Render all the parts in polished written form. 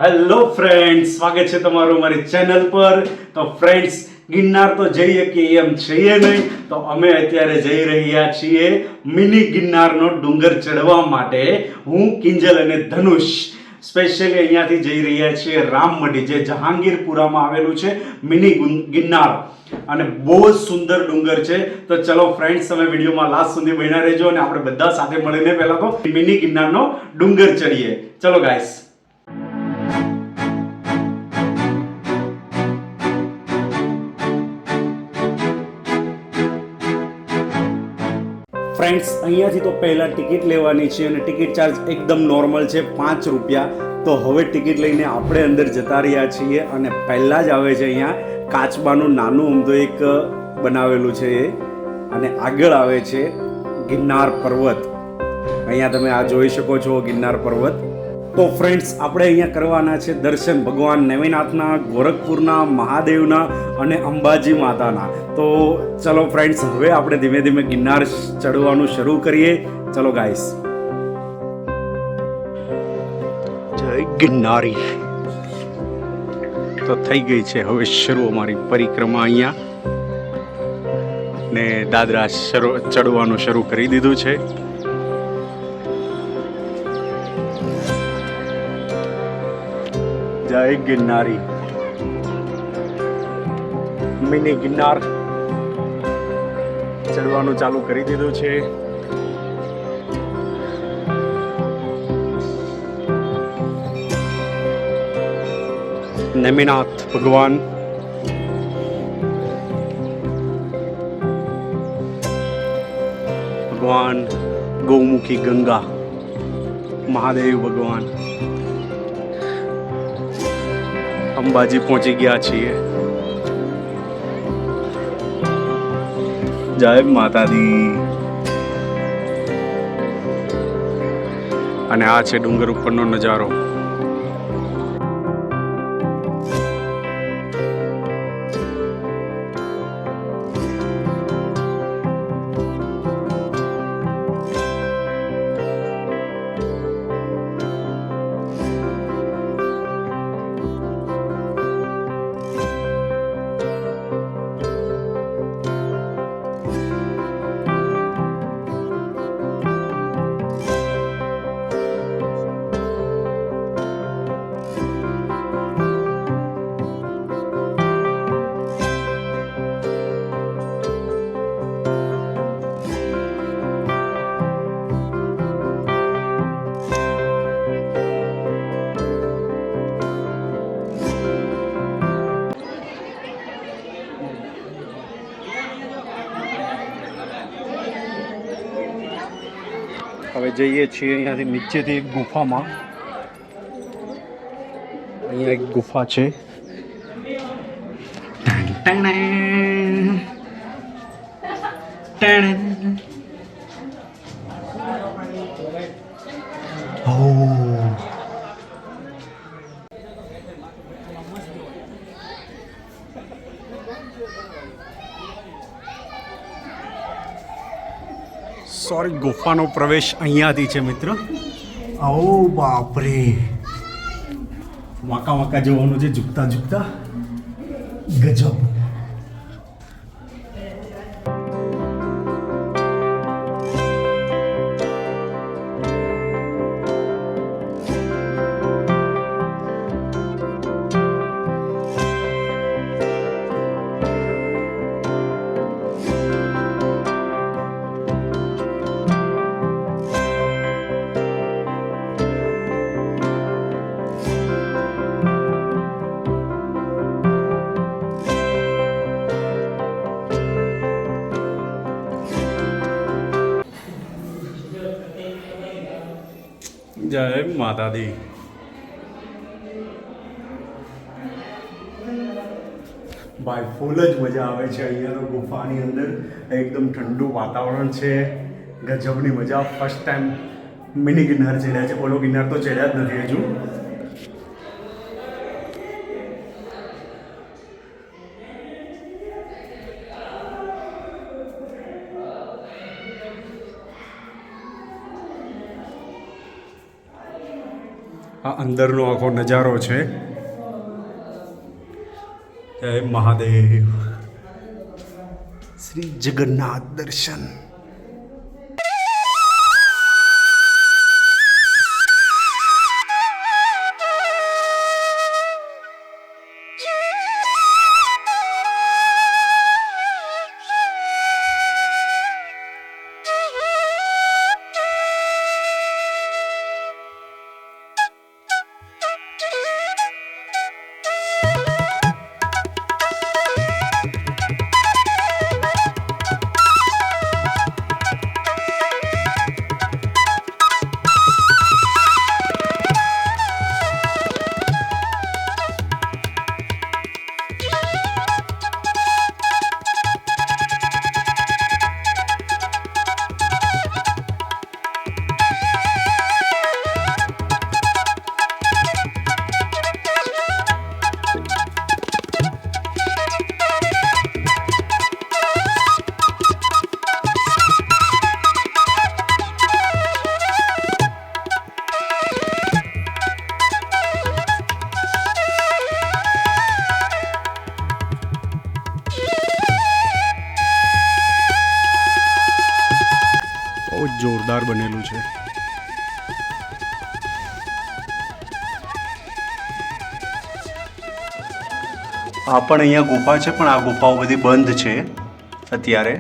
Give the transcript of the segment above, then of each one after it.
Hello friends, સ્વાગત છે તમારું મારી ચેનલ પર. તો ફ્રેન્ડ્સ, ગિરનાર તો જઈએ કે એમ છીએ નહીં, તો અમે અત્યારે જઈ રહ્યા છીએ મિની ગિરનારનો ડુંગર ચડવા માટે. હું, કિંજલ અને ધનુષ સ્પેશિયલી અહીંયાથી જઈ રહ્યા છીએ રામમઢી, જે જહાંગીરપુરામાં આવેલું છે મિની ગિરનાર. અને બહુ જ સુંદર ડુંગર છે. તો ચલો ફ્રેન્ડ્સ, તમે વિડીયોમાં લાસ્ટ સુધી બન્યા રહેજો અને આપણે બધા સાથે મળીને પહેલા તો મિની ગિરનારનો ડુંગર ચડીએ. ચલો ગાઈસ. ફ્રેન્ડ્સ, અહીંયાથી તો પહેલાં ટિકિટ લેવાની છે અને ટિકિટ ચાર્જ એકદમ નોર્મલ છે, 5 રૂપિયા. તો હવે ટિકિટ લઈને આપણે અંદર જતા રહ્યા છીએ અને પહેલાં જ આવે છે અહીંયા કાચબાનું નાનું અમથું એક બનાવેલું છે એ, અને આગળ આવે છે ગિરનાર પર્વત. અહીંયા તમે આ જોઈ શકો છો ગિરનાર પર્વત. તો ફ્રેન્ડ્સ, આપણે અહીંયા કરવાના છે દર્શન ભગવાન નેમિનાથના, ગોરખપુરના, મહાદેવના અને અંબાજી માતાના. તો ચલો ફ્રેન્ડ્સ, હવે આપણે ધીમે ધીમે ગિરનાર ચડવાનું શરૂ કરીએ. ચલો ગાઈસ. જય ગિરનારી. તો થઈ ગઈ છે હવે શરૂ અમારી પરિક્રમા અહીંયા, ને દાદરા ચડવાનું શરૂ કરી દીધું છે. જય ગિરનારી. મિની ગિરનાર ચડવાનું ચાલુ કરી દીધું છે. નેમિનાથ ભગવાન, ભગવાન ગૌમુખી ગંગા, મહાદેવ ભગવાન, અંબાજી પહોંચી ગયા છીએ. જય માતાજી. અને આ છે ડુંગર ઉપરનો નજારો. હવે જઈએ છીએ અહીંયાથી નીચેથી એક ગુફામાં. અહીંયા એક ગુફા છે. સોરી, ગુફાનો પ્રવેશ અહીંયાથી છે મિત્ર. ઓ બાપરે, વાંકા વાંકા જવાનું છે, ઝૂકતા ઝૂકતા. ગજબ. જય માતાજી. ભાઈ, ફૂલ જ મજા આવે છે અહીંયાનો ગુફાની અંદર. એકદમ ઠંડુ વાતાવરણ છે, ગજબની મજા. ફર્સ્ટ ટાઈમ મિની ગિરનાર ચડ્યા છે. ઓલો ગિરનાર તો ચડ્યા જ નથી હજુ. આ અંદરનો આખો નજારો છે. જય મહાદેવ. શ્રી જગન્નાથ દર્શન. બહુ જોરદાર બનેલું છે. આ પણ અહીંયા ગુફા છે, પણ આ ગુફાઓ બધી બંધ છે અત્યારે.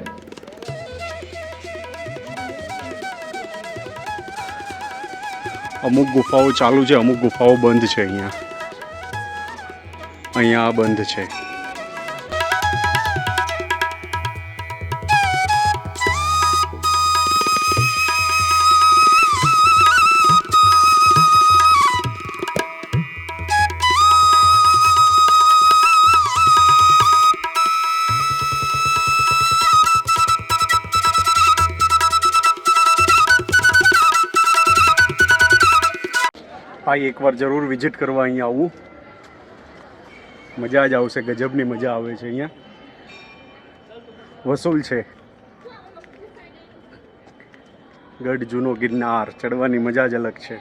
અમુક ગુફાઓ ચાલુ છે, અમુક ગુફાઓ બંધ છે. અહીંયા આ બંધ છે. આ એકવાર જરૂર વિઝિટ કરવા અહીંયા આવું, મજા જ આવશે. ગજબની મજા આવે છે અહીંયા. વસૂલ છે. ગઢ જૂનો ગિરનાર ચડવાની મજા જ અલગ છે.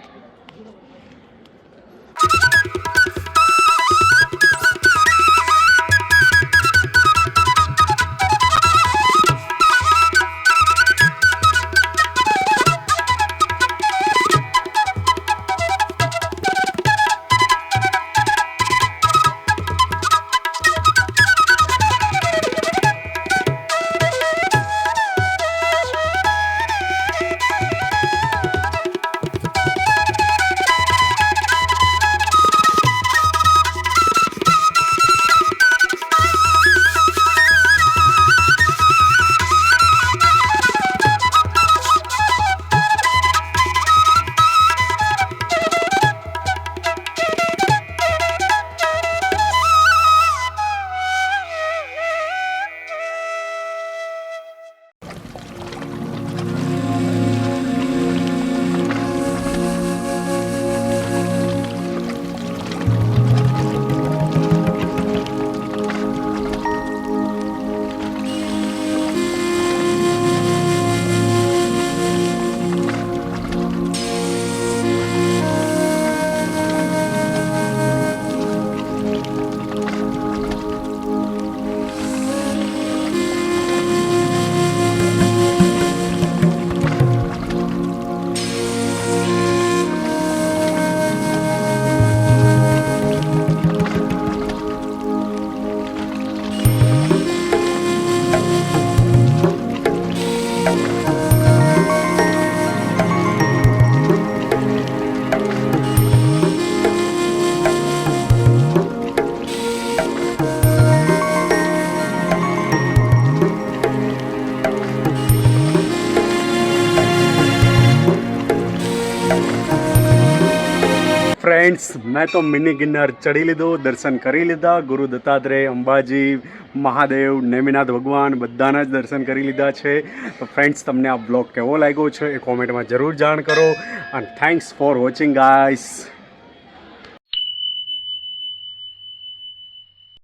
ફ્રેન્ડ્સ, મેં તો મિની ગિરનાર ચડી લીધો, દર્શન કરી લીધા. ગુરુ દત્તાત્રેય, અંબાજી, મહાદેવ, નેમિનાથ ભગવાન બધાના જ દર્શન કરી લીધા છે. તો ફ્રેન્ડ્સ, તમને આ બ્લોગ કેવો લાગ્યો છે એ કોમેન્ટમાં જરૂર જાણ કરો. અને થેન્ક્સ ફોર વોચિંગ ગાઈસ.